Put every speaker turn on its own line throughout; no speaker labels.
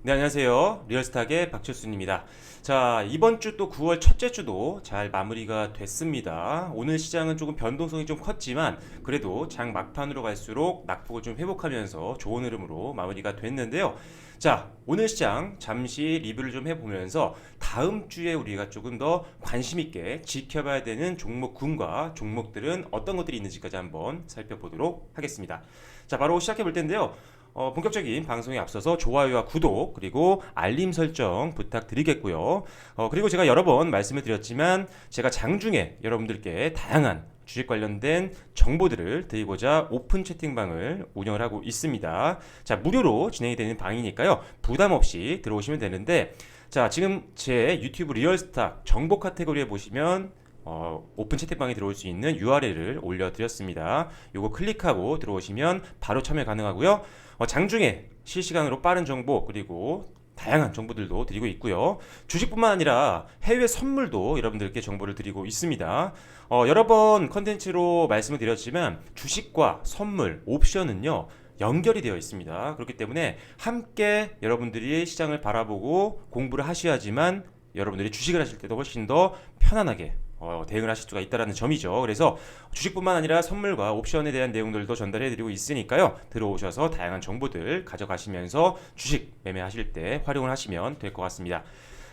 네, 안녕하세요. 리얼스탁의 박철순입니다. 자, 이번 주 또 9월 첫째 주도 잘 마무리가 됐습니다. 오늘 시장은 조금 변동성이 좀 컸지만 그래도 장 막판으로 갈수록 낙폭을 좀 회복하면서 좋은 흐름으로 마무리가 됐는데요. 자, 오늘 시장 잠시 리뷰를 좀 해보면서 다음 주에 우리가 조금 더 관심 있게 지켜봐야 되는 종목군과 종목들은 어떤 것들이 있는지까지 한번 살펴보도록 하겠습니다. 자, 바로 시작해 볼 텐데요. 본격적인 방송에 앞서서 좋아요와 구독 그리고 알림 설정 부탁드리겠고요. 그리고 제가 여러 번 말씀을 드렸지만 제가 장중에 여러분들께 다양한 주식 관련된 정보들을 드리고자 오픈 채팅방을 운영을 하고 있습니다. 자, 무료로 진행이 되는 방이니까요. 부담 없이 들어오시면 되는데, 자, 지금 제 유튜브 리얼스탁 정보 카테고리에 보시면 오픈 채팅방에 들어올 수 있는 URL을 올려드렸습니다. 요거 클릭하고 들어오시면 바로 참여 가능하고요. 장중에 실시간으로 빠른 정보 그리고 다양한 정보들도 드리고 있고요. 주식뿐만 아니라 해외 선물도 여러분들께 정보를 드리고 있습니다. 여러 번 컨텐츠로 말씀을 드렸지만 주식과 선물, 옵션은요. 연결이 되어 있습니다. 그렇기 때문에 함께 여러분들이 시장을 바라보고 공부를 하셔야지만 여러분들이 주식을 하실 때도 훨씬 더 편안하게 대응을 하실 수가 있다는 점이죠. 그래서 주식뿐만 아니라 선물과 옵션에 대한 내용들도 전달해드리고 있으니까요. 들어오셔서 다양한 정보들 가져가시면서 주식 매매하실 때 활용을 하시면 될 것 같습니다.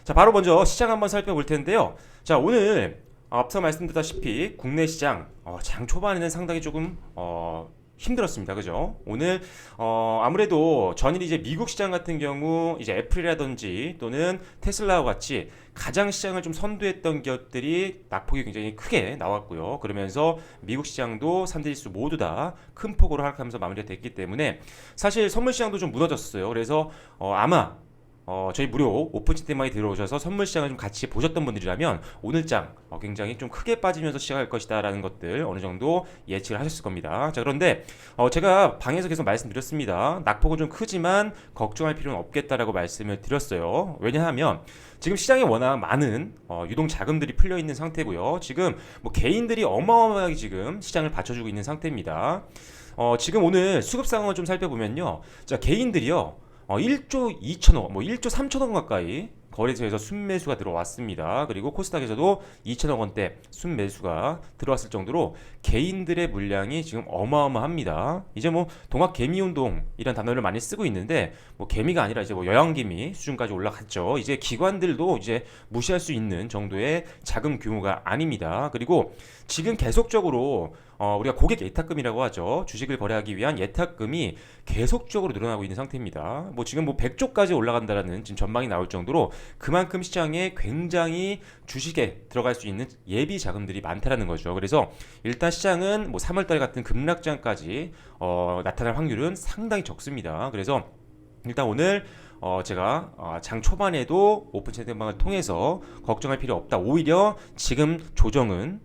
자, 바로 먼저 시장 한번 살펴볼 텐데요. 자, 오늘 앞서 말씀드렸다시피 국내 시장 장 초반에는 상당히 조금 힘들었습니다. 그죠? 오늘 아무래도 전일 이제 미국 시장 같은 경우 이제 애플이라든지 또는 테슬라와 같이 가장 시장을 좀 선도했던 기업들이 낙폭이 굉장히 크게 나왔고요. 그러면서 미국 시장도 3대 지수 모두 다 큰 폭으로 하락하면서 마무리가 됐기 때문에 사실 선물 시장도 좀 무너졌어요. 그래서 아마 저희 무료 오픈 채팅방에 들어오셔서 선물 시장을 좀 같이 보셨던 분들이라면 오늘 장 굉장히 좀 크게 빠지면서 시작할 것이다 라는 것들 어느 정도 예측을 하셨을 겁니다. 자, 그런데 제가 방에서 계속 말씀드렸습니다. 낙폭은 좀 크지만 걱정할 필요는 없겠다라고 말씀을 드렸어요. 왜냐하면 지금 시장에 워낙 많은 유동 자금들이 풀려 있는 상태고요. 지금 뭐 개인들이 어마어마하게 지금 시장을 받쳐주고 있는 상태입니다. 지금 오늘 수급 상황을 좀 살펴보면요. 자, 개인들이요. 1조 2천억, 뭐 1조 3천억 가까이 거래소에서 순매수가 들어왔습니다. 그리고 코스닥에서도 2천억 원대 순매수가 들어왔을 정도로 개인들의 물량이 지금 어마어마합니다. 이제 뭐 동학 개미 운동이란 단어를 많이 쓰고 있는데 뭐 개미가 아니라 이제 뭐 여왕개미 수준까지 올라갔죠. 이제 기관들도 이제 무시할 수 있는 정도의 자금 규모가 아닙니다. 그리고 지금 계속적으로 우리가 고객 예탁금이라고 하죠. 주식을 거래하기 위한 예탁금이 계속적으로 늘어나고 있는 상태입니다. 뭐 지금 뭐 100조까지 올라간다라는 지금 전망이 나올 정도로 그만큼 시장에 굉장히 주식에 들어갈 수 있는 예비 자금들이 많다라는 거죠. 그래서 일단 시장은 뭐 3월달 같은 급락장까지 나타날 확률은 상당히 적습니다. 그래서 일단 오늘 제가 장 초반에도 오픈 채팅방을 통해서 걱정할 필요 없다. 오히려 지금 조정은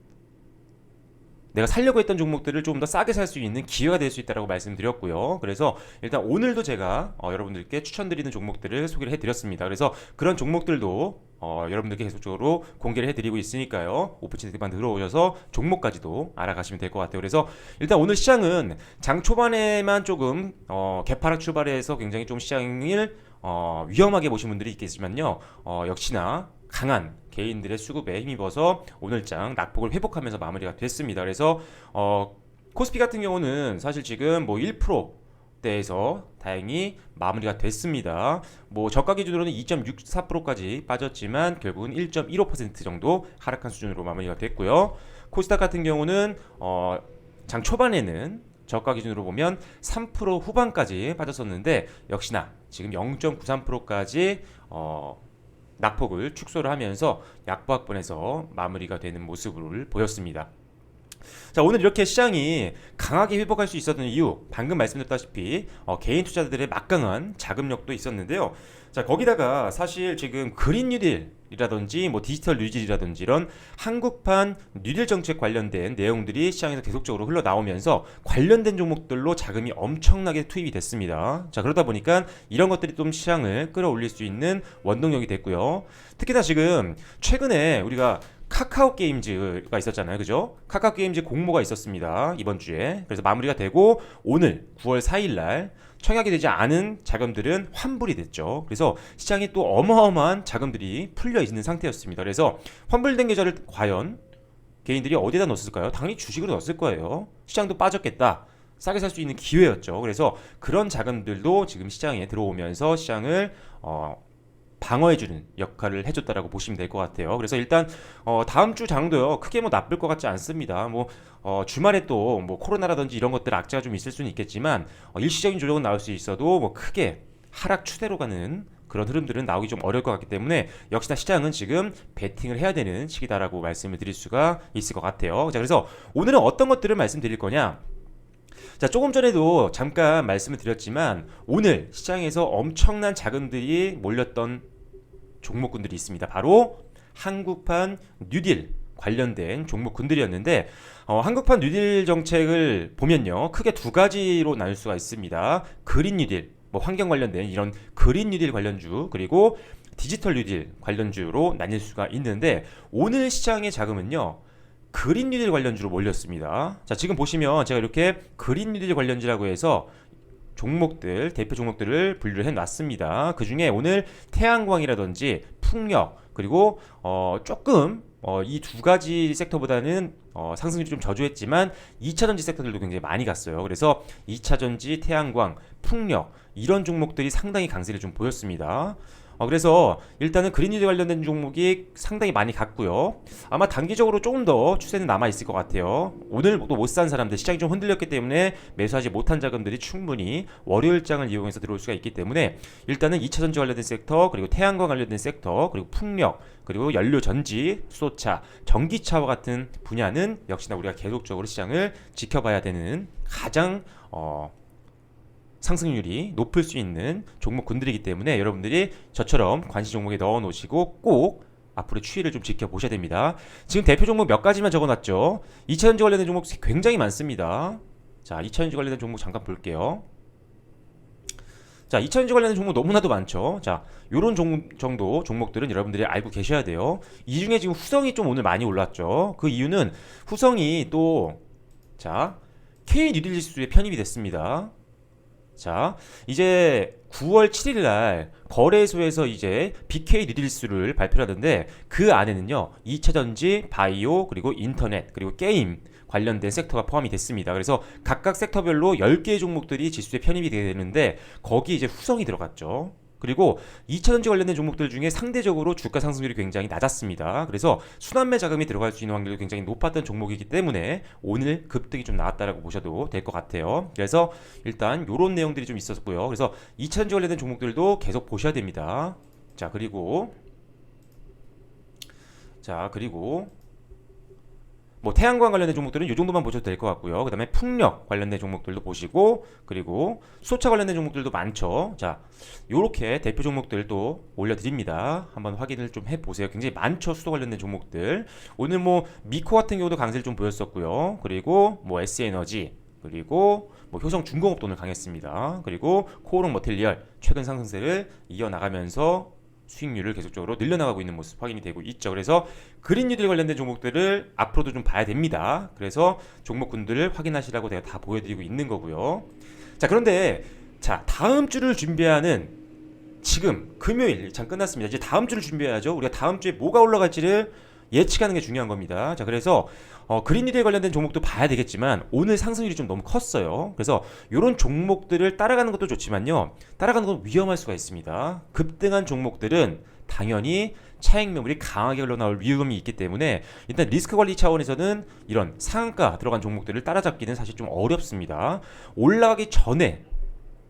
내가 살려고 했던 종목들을 조금 더 싸게 살 수 있는 기회가 될 수 있다고 말씀드렸고요. 그래서 일단 오늘도 제가 여러분들께 추천드리는 종목들을 소개를 해드렸습니다. 그래서 그런 종목들도 여러분들께 계속적으로 공개를 해드리고 있으니까요. 오픈 채팅방 들어오셔서 종목까지도 알아가시면 될 것 같아요. 그래서 일단 오늘 시장은 장 초반에만 조금 개파락 출발해서 굉장히 좀 시장을 위험하게 보신 분들이 있겠지만요. 역시나 강한 개인들의 수급에 힘입어서 오늘장 낙폭을 회복하면서 마무리가 됐습니다. 그래서 코스피 같은 경우는 사실 지금 뭐 1%대에서 다행히 마무리가 됐습니다. 뭐 저가 기준으로는 2.64%까지 빠졌지만 결국은 1.15% 정도 하락한 수준으로 마무리가 됐고요. 코스닥 같은 경우는 장 초반에는 저가 기준으로 보면 3% 후반까지 빠졌었는데 역시나 지금 0.93%까지 낙폭을 축소를 하면서 약보합권에서 마무리가 되는 모습을 보였습니다. 자, 오늘 이렇게 시장이 강하게 회복할 수 있었던 이유 방금 말씀드렸다시피 개인 투자들의 막강한 자금력도 있었는데요. 자, 거기다가 사실 지금 그린 뉴딜이라든지 뭐 디지털 뉴딜이라든지 이런 한국판 뉴딜 정책 관련된 내용들이 시장에서 계속적으로 흘러나오면서 관련된 종목들로 자금이 엄청나게 투입이 됐습니다. 자, 그러다 보니까 이런 것들이 좀 시장을 끌어올릴 수 있는 원동력이 됐고요. 특히나 지금 최근에 우리가 카카오 게임즈가 있었잖아요. 그죠? 카카오 게임즈 공모가 있었습니다. 이번 주에. 그래서 마무리가 되고 오늘 9월 4일 날 청약이 되지 않은 자금들은 환불이 됐죠. 그래서 시장이 또 어마어마한 자금들이 풀려 있는 상태였습니다. 그래서 환불된 계좌를 과연 개인들이 어디다 넣었을까요? 당연히 주식으로 넣었을 거예요. 시장도 빠졌겠다. 싸게 살 수 있는 기회였죠. 그래서 그런 자금들도 지금 시장에 들어오면서 시장을 방어해주는 역할을 해줬다라고 보시면 될 것 같아요. 그래서 일단 다음 주 장도요 크게 뭐 나쁠 것 같지 않습니다. 뭐 주말에 또 뭐 코로나라든지 이런 것들 악재가 좀 있을 수는 있겠지만 일시적인 조정은 나올 수 있어도 뭐 크게 하락 추세로 가는 그런 흐름들은 나오기 좀 어려울 것 같기 때문에 역시나 시장은 지금 베팅을 해야 되는 시기다라고 말씀을 드릴 수가 있을 것 같아요. 자, 그래서 오늘은 어떤 것들을 말씀드릴 거냐? 자, 조금 전에도 잠깐 말씀을 드렸지만 오늘 시장에서 엄청난 자금들이 몰렸던 종목군들이 있습니다. 바로 한국판 뉴딜 관련된 종목군들이었는데 한국판 뉴딜 정책을 보면요 크게 두 가지로 나눌 수가 있습니다. 그린 뉴딜, 뭐 환경 관련된 이런 그린 뉴딜 관련주, 그리고 디지털 뉴딜 관련주로 나뉠 수가 있는데 오늘 시장의 자금은요 그린 뉴딜 관련주로 몰렸습니다. 자, 지금 보시면 제가 이렇게 그린 뉴딜 관련주라고 해서 종목들, 대표 종목들을 분류를 해놨습니다. 그 중에 오늘 태양광이라든지 풍력, 그리고 조금 이 두 가지 섹터보다는 상승률이 좀 저조했지만 2차전지 섹터들도 굉장히 많이 갔어요. 그래서 2차전지, 태양광, 풍력 이런 종목들이 상당히 강세를 좀 보였습니다. 그래서 일단은 그린뉴딜 관련된 종목이 상당히 많이 갔고요. 아마 단기적으로 조금 더 추세는 남아 있을 것 같아요. 오늘 또 못 산 사람들, 시장이 좀 흔들렸기 때문에 매수하지 못한 자금들이 충분히 월요일장을 이용해서 들어올 수가 있기 때문에 일단은 2차전지 관련된 섹터, 그리고 태양광 관련된 섹터, 그리고 풍력, 그리고 연료전지, 수소차, 전기차와 같은 분야는 역시나 우리가 계속적으로 시장을 지켜봐야 되는 가장 상승률이 높을 수 있는 종목군들이기 때문에 여러분들이 저처럼 관심 종목에 넣어 놓으시고 꼭 앞으로 추이를 좀 지켜보셔야 됩니다. 지금 대표 종목 몇 가지만 적어놨죠. 2차전지 관련된 종목 굉장히 많습니다. 자, 2차전지 관련된 종목 잠깐 볼게요. 자, 2차전지 관련된 종목 너무나도 많죠. 자, 요런 정도 종목들은 여러분들이 알고 계셔야 돼요. 이 중에 지금 후성이 좀 오늘 많이 올랐죠. 그 이유는 후성이 또 자, K 뉴딜 지수에 편입이 됐습니다. 자, 이제 9월 7일 날 거래소에서 이제 BK 뉴딜수를 발표하는데 그 안에는요 2차전지, 바이오, 그리고 인터넷, 그리고 게임 관련된 섹터가 포함이 됐습니다. 그래서 각각 섹터별로 10개의 종목들이 지수에 편입이 되는데 거기 이제 후성이 들어갔죠. 그리고 2차전지 관련된 종목들 중에 상대적으로 주가 상승률이 굉장히 낮았습니다. 그래서 순환매 자금이 들어갈 수 있는 확률이 굉장히 높았던 종목이기 때문에 오늘 급등이 좀 나왔다라고 보셔도 될 것 같아요. 그래서 일단 이런 내용들이 좀 있었고요. 그래서 2차전지 관련된 종목들도 계속 보셔야 됩니다. 자, 그리고 뭐 태양광 관련된 종목들은 이 정도만 보셔도 될 것 같고요. 그 다음에 풍력 관련된 종목들도 보시고, 그리고 수소차 관련된 종목들도 많죠. 자, 요렇게 대표 종목들도 올려드립니다. 한번 확인을 좀 해보세요. 굉장히 많죠. 수소 관련된 종목들. 오늘 뭐 미코 같은 경우도 강세를 좀 보였었고요. 그리고 뭐 S에너지, 그리고 뭐 효성중공업도 오늘 강했습니다. 그리고 코오롱 머티리얼 최근 상승세를 이어나가면서 수익률을 계속적으로 늘려나가고 있는 모습 확인이 되고 있죠. 그래서 그린뉴딜 관련된 종목들을 앞으로도 좀 봐야 됩니다. 그래서 종목군들을 확인하시라고 제가 다 보여드리고 있는 거고요. 자, 그런데 자, 다음 주를 준비하는 지금 금요일 장 끝났습니다. 이제 다음 주를 준비해야죠. 우리가 다음 주에 뭐가 올라갈지를 예측하는 게 중요한 겁니다. 자, 그래서 그린뉴딜 관련된 종목도 봐야 되겠지만 오늘 상승률이 좀 너무 컸어요. 그래서 이런 종목들을 따라가는 것도 좋지만요, 따라가는 건 위험할 수가 있습니다. 급등한 종목들은 당연히 차익 매물이 강하게 흘러나올 위험이 있기 때문에 일단 리스크 관리 차원에서는 이런 상한가 들어간 종목들을 따라잡기는 사실 좀 어렵습니다. 올라가기 전에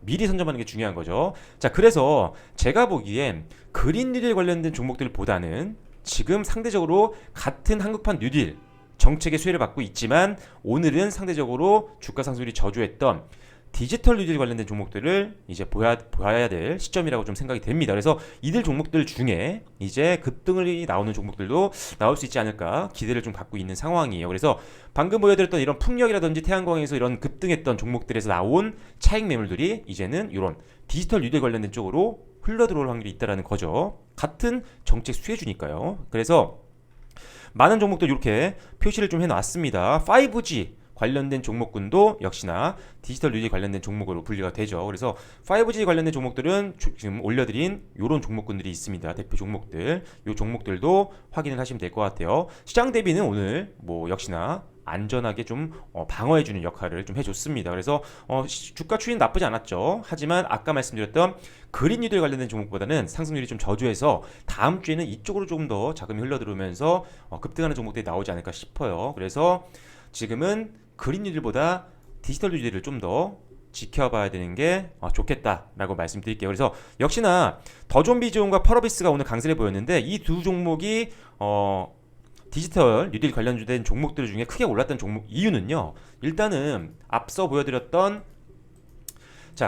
미리 선점하는 게 중요한 거죠. 자, 그래서 제가 보기엔 그린뉴딜 관련된 종목들보다는 지금 상대적으로 같은 한국판 뉴딜 정책의 수혜를 받고 있지만 오늘은 상대적으로 주가 상승률이 저조했던 디지털 뉴딜 관련된 종목들을 이제 봐야 될 시점이라고 좀 생각이 됩니다. 그래서 이들 종목들 중에 이제 급등이 나오는 종목들도 나올 수 있지 않을까 기대를 좀 갖고 있는 상황이에요. 그래서 방금 보여드렸던 이런 풍력이라든지 태양광에서 이런 급등했던 종목들에서 나온 차익 매물들이 이제는 이런 디지털 뉴딜 관련된 쪽으로 흘러들어올 확률이 있다는 거죠. 같은 정책 수혜주니까요. 그래서 많은 종목들 이렇게 표시를 좀 해놨습니다. 5G 관련된 종목군도 역시나 디지털 뉴딜 관련된 종목으로 분류가 되죠. 그래서 5G 관련된 종목들은 지금 올려드린 이런 종목군들이 있습니다. 대표 종목들, 이 종목들도 확인을 하시면 될 것 같아요. 시장 대비는 오늘 뭐 역시나 안전하게 좀 방어해주는 역할을 좀 해줬습니다. 그래서 주가 추이는 나쁘지 않았죠. 하지만 아까 말씀드렸던 그린 뉴딜 관련된 종목보다는 상승률이 좀 저조해서 다음 주에는 이쪽으로 조금 더 자금이 흘러들어오면서 급등하는 종목들이 나오지 않을까 싶어요. 그래서 지금은 그린 뉴딜보다 디지털 뉴딜을 좀 더 지켜봐야 되는 게 좋겠다라고 말씀드릴게요. 그래서 역시나 더존비즈온과 펄어비스가 오늘 강세를 보였는데 이 두 종목이 디지털 뉴딜 관련된 종목들 중에 크게 올랐던 종목 이유는요. 일단은 앞서 보여드렸던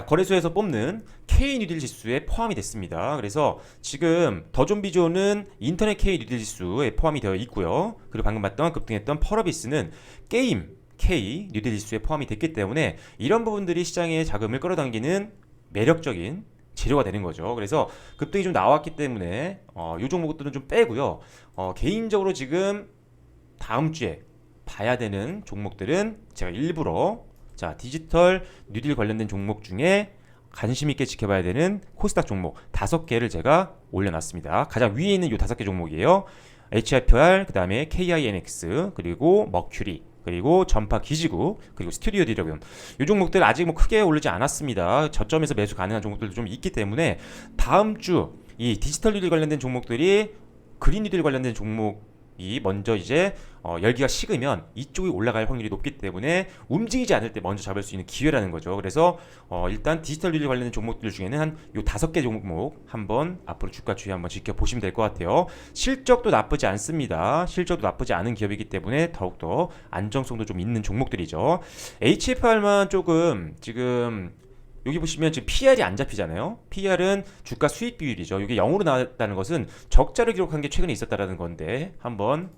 거래소에서 뽑는 K 뉴딜 지수에 포함이 됐습니다. 그래서 지금 더존비존은 인터넷 K 뉴딜 지수에 포함이 되어 있고요. 그리고 방금 봤던 급등했던 펄어비스는 게임 K 뉴딜 지수에 포함이 됐기 때문에 이런 부분들이 시장에 자금을 끌어당기는 매력적인 재료가 되는 거죠. 그래서 급등이 좀 나왔기 때문에 이 종목들은 좀 빼고요. 개인적으로 지금 다음 주에 봐야 되는 종목들은 제가 일부러 디지털 뉴딜 관련된 종목 중에 관심 있게 지켜봐야 되는 코스닥 종목 5개를 제가 올려놨습니다. 가장 위에 있는 이 5개 종목이에요. HIPR, 그 다음에 KINX, 그리고 머큐리, 그리고 전파 기지국, 그리고 스튜디오 드래곤. 이 종목들 아직 뭐 크게 오르지 않았습니다. 저점에서 매수 가능한 종목들도 좀 있기 때문에 다음 주 이 디지털 뉴딜 관련된 종목들이 그린 뉴딜 관련된 종목이 먼저 이제 열기가 식으면 이쪽이 올라갈 확률이 높기 때문에 움직이지 않을 때 먼저 잡을 수 있는 기회라는 거죠. 그래서 일단 디지털 뉴딜 관련된 종목들 중에는 한 요 5개 종목 한번 앞으로 주가 추이 한번 지켜보시면 될 것 같아요. 실적도 나쁘지 않습니다. 실적도 나쁘지 않은 기업이기 때문에 더욱더 안정성도 좀 있는 종목들이죠. HFR만 조금 지금 여기 보시면 지금 PR이 안 잡히잖아요. PR은 주가 수익 비율이죠. 이게 0으로 나왔다는 것은 적자를 기록한 게 최근에 있었다라는 건데 한번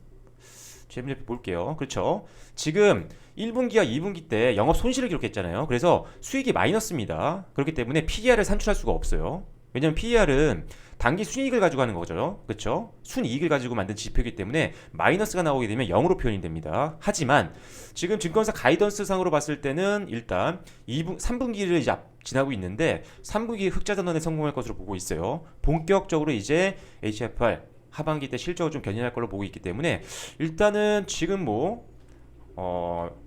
재미있게 볼게요. 그렇죠. 지금 1분기와 2분기 때 영업 손실을 기록했잖아요. 그래서 수익이 마이너스입니다. 그렇기 때문에 PER을 산출할 수가 없어요. 왜냐면 PER은 단기 순이익을 가지고 하는 거죠. 그렇죠? 순이익을 가지고 만든 지표이기 때문에 마이너스가 나오게 되면 0으로 표현이 됩니다. 하지만 지금 증권사 가이던스 상으로 봤을 때는 일단 3분기를 이제 지나고 있는데 3분기 흑자 전환에 성공할 것으로 보고 있어요. 본격적으로 이제 HFR 하반기 때 실적을 좀 견인할 걸로 보고 있기 때문에 일단은 지금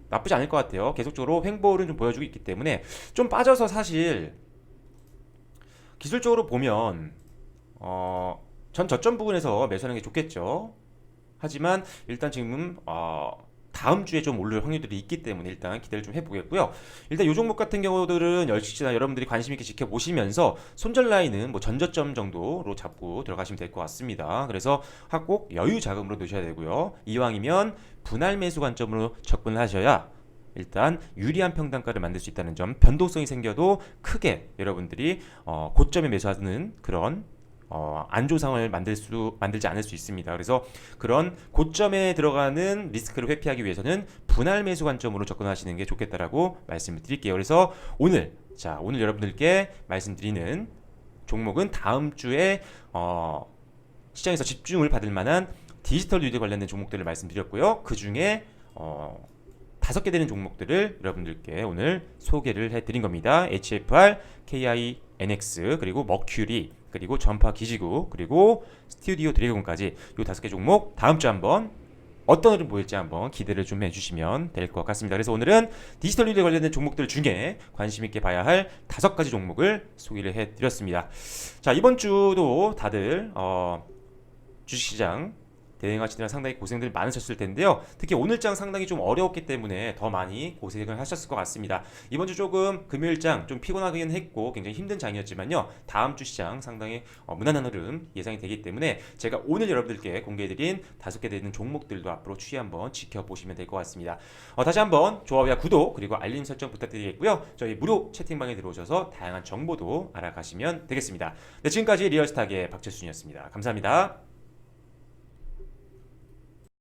나쁘지 않을 것 같아요. 계속적으로 횡보를 좀 보여주고 있기 때문에 좀 빠져서 사실 기술적으로 보면 전 저점 부분에서 매수하는 게 좋겠죠. 하지만 일단 지금 다음 주에 좀 오를 확률들이 있기 때문에 일단 기대를 좀 해보겠고요. 일단 이 종목 같은 경우들은 역시나 여러분들이 관심 있게 지켜보시면서 손절 라인은 뭐 전저점 정도로 잡고 들어가시면 될 것 같습니다. 그래서 꼭 여유 자금으로 놓으셔야 되고요. 이왕이면 분할 매수 관점으로 접근을 하셔야 일단 유리한 평단가를 만들 수 있다는 점, 변동성이 생겨도 크게 여러분들이 고점에 매수하는 그런 안 좋은 상황을 만들지 않을 수 있습니다. 그래서 그런 고점에 들어가는 리스크를 회피하기 위해서는 분할 매수 관점으로 접근하시는 게 좋겠다라고 말씀을 드릴게요. 그래서 오늘 여러분들께 말씀드리는 종목은 다음 주에 시장에서 집중을 받을 만한 디지털 뉴딜 관련된 종목들을 말씀드렸고요. 그 중에 5개 되는 종목들을 여러분들께 오늘 소개를 해드린 겁니다. HFR, KINX, 그리고 머큐리, 그리고 전파 기지국, 그리고 스튜디오 드래곤까지 이 5개 종목 다음 주 한번 어떤 흐름 보일지 한번 기대를 좀 해주시면 될 것 같습니다. 그래서 오늘은 디지털 뉴딜에 관련된 종목들 중에 관심 있게 봐야 할 5가지 종목을 소개를 해드렸습니다. 자, 이번 주도 다들 주식시장 대응하시느라 상당히 고생들 많으셨을 텐데요. 특히 오늘장 상당히 좀 어려웠기 때문에 더 많이 고생을 하셨을 것 같습니다. 이번 주 조금 금요일장 좀 피곤하긴 했고 굉장히 힘든 장이었지만요. 다음 주 시장 상당히 무난한 흐름 예상이 되기 때문에 제가 오늘 여러분들께 공개해드린 5개 되는 종목들도 앞으로 추이 한번 지켜보시면 될 것 같습니다. 다시 한번 좋아요와 구독 그리고 알림 설정 부탁드리겠고요. 저희 무료 채팅방에 들어오셔서 다양한 정보도 알아가시면 되겠습니다. 네, 지금까지 리얼스탁의 박철순이었습니다. 감사합니다.